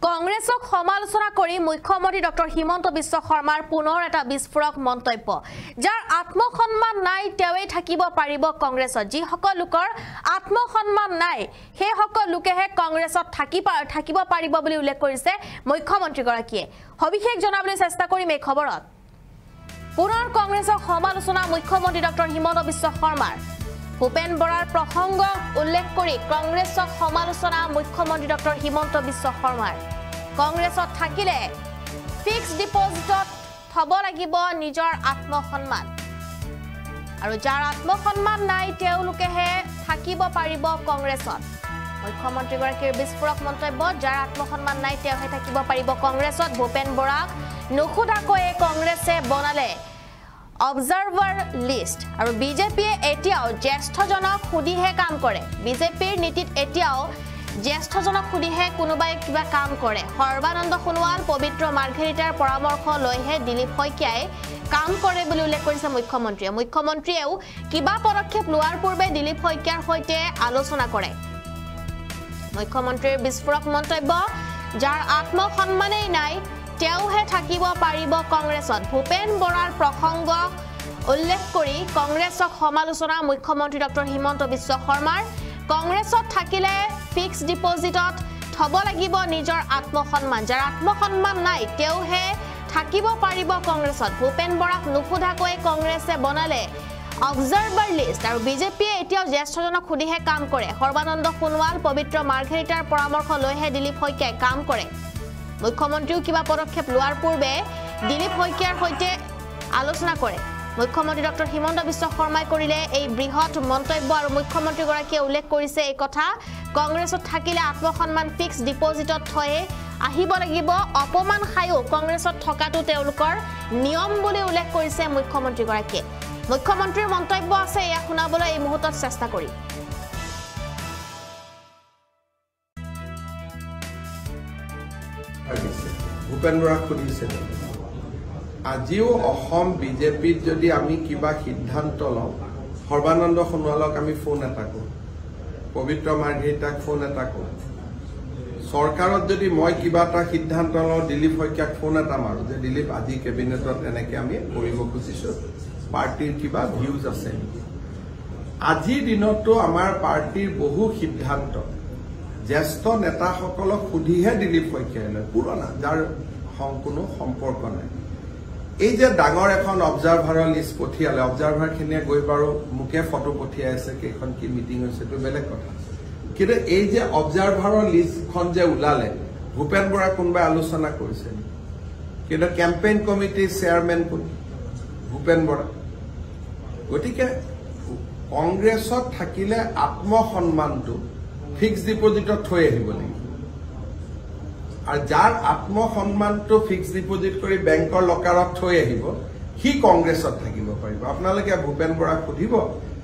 কংগ্ৰেছক সমালোচনা কৰি মুখ্যমন্ত্ৰী ডক্টৰ হিমন্ত বিশ্ব শৰ্মাৰ পুনৰ এটা বিস্ফোৰক মন্তব্য যাৰ আত্মসন্মান নাই তেৱেই থাকিব পাৰিব কংগ্ৰেছত যিসকল লোকৰ আত্মসন্মান নাই সেই সকল লোকেহে কংগ্ৰেছত থাকিব পাৰিব বুলি উল্লেখ কৰিছে মুখ্যমন্ত্ৰীগৰাকীয়ে সবিশেষ জনাবলৈ চেষ্টা কৰিম এই খবৰত পুনৰ কংগ্ৰেছক সমালোচনা মুখ্যমন্ত্ৰী ডক্টৰ হিমন্ত বিশ্ব শৰ্মাৰ ভূপেন বৰাৰ প্ৰসংগ উল্লেখ কৰি কংগ্ৰেছক সমালোচনা মুখ্যমন্ত্ৰী ডক্টৰ হিমন্ত বিশ্ব শৰ্মাৰ কংগ্ৰেছত থাকিলে ফিক্স ডিপোজিটত থব লাগিব নিজৰ আত্মসন্মান আৰু যাৰ আত্মসন্মান নাই তেওঁলোকেহে থাকিব পাৰিব কংগ্ৰেছত মুখ্যমন্ত্ৰীগৰাকীৰ বিস্ফোৰক মন্তব্য যাৰ আত্মসন্মান নাই তেওঁহে থাকিব পাৰিব কংগ্ৰেছত ভূপেন বৰাক নুখুধাকৈ কংগ্ৰেছে বনালে অবজাৰ্ভাৰ লিষ্ট আৰু বিজেপিয়ে এতিয়াও জ্যেষ্ঠজনক সুধিহে কাম কৰে বিজেপিৰ নীতিত এতিয়াও জ্যেষ্ঠজনক সুধিহে কোনোবাই কিবা কাম কৰে সৰ্বানন্দ সোণোৱাল পবিত্ৰ মাৰ্ঘেৰিটাৰ পৰামৰ্শ লৈহে দিলীপ শইকীয়াই কাম কৰে বুলি উল্লেখ কৰিছে মুখ্যমন্ত্ৰীয়েও কিবা পদক্ষেপ লোৱাৰ পূৰ্বে দিলীপ শইকীয়াৰ সৈতে আলোচনা কৰে মুখ্যমন্ত্ৰীৰ বিস্ফোৰক মন্তব্য যাৰ আত্মসন্মানেই নাই তেওঁহে থাকিব পাৰিব কংগ্ৰেছত ভূপেন বৰাৰ প্ৰসংগ উল্লেখ কৰি কংগ্ৰেছক সমালোচনা মুখ্যমন্ত্ৰী ডক্টৰ হিমন্ত বিশ্ব শৰ্মাৰ কংগ্ৰেছত থাকিলে ফিক্স ডিপোজিটত থব লাগিব নিজৰ আত্মসন্মান যাৰ আত্মসন্মান নাই তেওঁহে থাকিব পাৰিব কংগ্ৰেছত ভূপেন বৰাক নুখুধাকৈ কংগ্ৰেছে বনালে অবজাৰ্ভাৰ লিষ্ট আৰু বিজেপিয়ে এতিয়াও জ্যেষ্ঠজনক সুধিহে কাম কৰে সৰ্বানন্দ সোণোৱাল পবিত্ৰ মাৰ্ঘেৰিটাৰ পৰামৰ্শ লৈহে দিলীপ শইকীয়াই কাম কৰে মুখ্যমন্ত্ৰীও কিবা পদক্ষেপ লোৱাৰ পূৰ্বে দিলীপ শইকীয়াৰ সৈতে আলোচনা কৰে মুখ্যমন্ত্ৰী ডক্টৰ হিমন্ত বিশ্ব শৰ্মাই কৰিলে এই বৃহৎ মন্তব্য আৰু মুখ্যমন্ত্ৰীগৰাকীয়ে উল্লেখ কৰিছে এই কথা কংগ্ৰেছত থাকিলে আত্মসন্মান ফিক্স ডিপোজিটত থয়ে আহিব লাগিব অপমান খায়ো কংগ্ৰেছত থকাটো তেওঁলোকৰ নিয়ম বুলি উল্লেখ কৰিছে মুখ্যমন্ত্ৰীগৰাকীয়ে মুখ্যমন্ত্ৰীৰ মন্তব্য আছে এয়া শুনাবলৈ এই মুহূৰ্তত চেষ্টা কৰি ভূপেন বৰাক সুধিছে আজিও অসম বিজেপিত যদি আমি কিবা সিদ্ধান্ত লওঁ সৰ্বানন্দ সোণোৱালক আমি ফোন এটা কৰোঁ পবিত্ৰ মাৰ্ঘেৰিটাক ফোন এটা কৰোঁ চৰকাৰত যদি মই কিবা এটা সিদ্ধান্ত লওঁ দিলীপ শইকীয়াক ফোন এটা মাৰোঁ যে দিলীপ আজি কেবিনেটত এনেকৈ আমি কৰিব খুজিছোঁ পাৰ্টিৰ কিবা ভিউজ আছে নেকি আজিৰ দিনতো আমাৰ পাৰ্টিৰ বহু সিদ্ধান্ত জ্যেষ্ঠ নেতাসকলক সুধিহে দিলীপ শইকীয়াই লয় পুৰণা যাৰ কোনো সম্পৰ্ক নাই এই যে ডাঙৰ এখন অবজাৰ্ভাৰৰ লিষ্ট পঠিয়ালে অবজাৰ্ভাৰখিনিয়ে গৈ বাৰু মোকে ফটো পঠিয়াই আছে কেইখন কি মিটিং হৈছে এইটো বেলেগ কথা কিন্তু এই যে অবজাৰ্ভাৰৰ লিষ্টখন যে ওলালে ভূপেন বৰা কোনোবাই আলোচনা কৰিছে কিন্তু কেম্পেইন কমিটিৰ চেয়াৰমেন কোন ভূপেন বৰা গতিকে কংগ্ৰেছত থাকিলে আত্মসন্মানটো ফিক্স ডিপোজিটত থৈ আহিব লাগিব আৰু যাৰ আত্মসন্মানটো ফিক্স ডিপোজিট কৰি বেংকৰ লকাৰত থৈ আহিব সি কংগ্ৰেছত থাকিব পাৰিব আপোনালোকে ভূপেন বৰাক সুধিব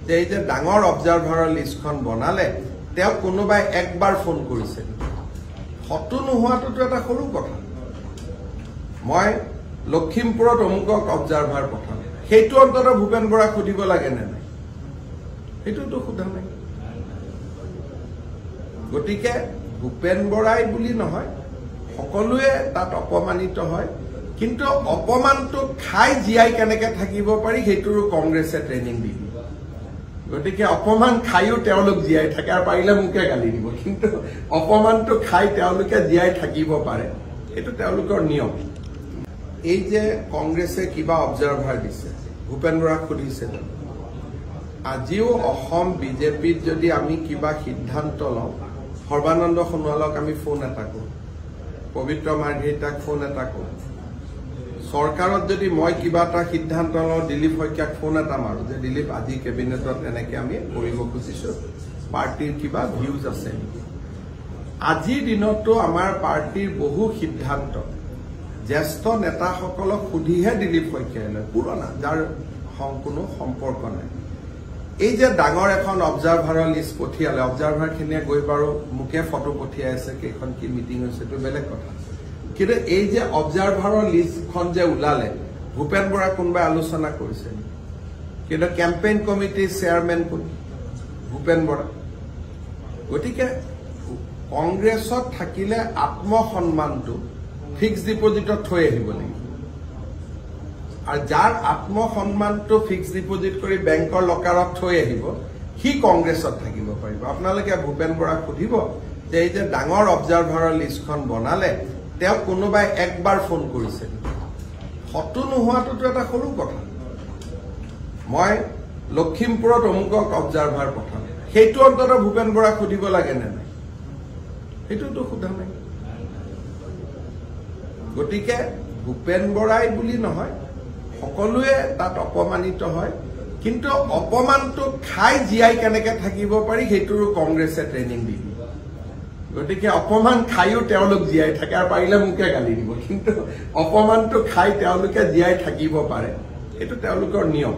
যে এই যে ডাঙৰ অবজাৰ্ভাৰৰ লিষ্টখন বনালে তেওঁ কোনোবাই একবাৰ ফোন কৰিছে ফটো নোহোৱাটোতো এটা সৰু কথা মই লখিমপুৰত অমুকক অবজাৰ্ভাৰ পঠাম সেইটো অন্ততঃ ভূপেন বৰাক সুধিব লাগে নে নাই সেইটোতো সোধা নাই গতিকে ভূপেন বৰাই বুলি নহয় সকলোৱে তাত অপমানিত হয় কিন্তু অপমানটো খাই জীয়াই কেনেকে থাকিব পাৰি সেইটোৰো কংগ্ৰেছে ট্ৰেইনিং দি দিয়ে গতিকে অপমান খাইও তেওঁলোক জীয়াই থাকে আৰু পাৰিলে মোকে গালি দিব কিন্তু অপমানটো খাই তেওঁলোকে জীয়াই থাকিব পাৰে এইটো তেওঁলোকৰ নিয়ম এই যে কংগ্ৰেছে কিবা অবজাৰ্ভাৰ দিছে ভূপেন বৰাক সুধিছে আজিও অসম বিজেপিত যদি আমি কিবা সিদ্ধান্ত লওঁ সৰ্বানন্দ সোণোৱালক আমি ফোন এটা কৰোঁ পবিত্ৰ মাৰ্ঘেৰিটাক ফোন এটা কৰোঁ চৰকাৰত যদি মই কিবা এটা সিদ্ধান্ত লওঁ দিলীপ শইকীয়াক ফোন এটা মাৰোঁ যে দিলীপ আজি কেবিনেটত এনেকৈ আমি কৰিব খুজিছোঁ পাৰ্টিৰ কিবা ভিউজ আছে নেকি আজিৰ দিনতো আমাৰ পাৰ্টিৰ বহু সিদ্ধান্ত জ্যেষ্ঠ নেতাসকলক সুধিহে দিলীপ শইকীয়াই লয় পুৰণা যাৰ কোনো সম্পৰ্ক নাই এই যে ডাঙৰ এখন অবজাৰ্ভাৰৰ লিষ্ট পঠিয়ালে অবজাৰ্ভাৰখিনিয়ে গৈ বাৰু মোকে ফটো পঠিয়াই আছে কেইখন কি মিটিং হৈছে এইটো বেলেগ কথা কিন্তু এই যে অবজাৰ্ভাৰৰ লিষ্টখন যে ওলালে ভূপেন বৰা কোনোবাই আলোচনা কৰিছে কিন্তু কেম্পেইন কমিটিৰ চেয়াৰমেন কোন ভূপেন বৰা গতিকে কংগ্ৰেছত থাকিলে আত্মসন্মানটো ফিক্সড ডিপজিটত থৈ আহিব লাগিব আৰু যাৰ আত্মসন্মানটো ফিক্সড ডিপজিট কৰি বেংকৰ লকাৰত থৈ আহিব সি কংগ্ৰেছত থাকিব পাৰিব আপোনালোকে ভূপেন বৰাক সুধিব যে এই যে ডাঙৰ অবজাৰভাৰৰ লিষ্টখন বনালে তেওঁ কোনোবাই একবাৰ ফোন কৰিছে হতু নোহোৱাটোতো এটা সৰু কথা মই লখিমপুৰত অমুকক অবজাৰভাৰ পঠাম সেইটো অন্তত ভূপেন বৰাক সুধিব লাগে নে নাই সেইটোতো সোধা নাই গতিকে ভূপেন বৰাই বুলি নহয় সকলোৱে তাত অপমানিত হয় কিন্তু অপমানটো খাই জীয়াই কেনেকে থাকিব পাৰি সেইটোৰো কংগ্ৰেছে ট্ৰেইনিং দিব গতিকে অপমান খাইও তেওঁলোক জীয়াই থাকে আৰু পাৰিলে মুখে গালি দিব কিন্তু অপমানটো খাই তেওঁলোকে জীয়াই থাকিব পাৰে এইটো তেওঁলোকৰ নিয়ম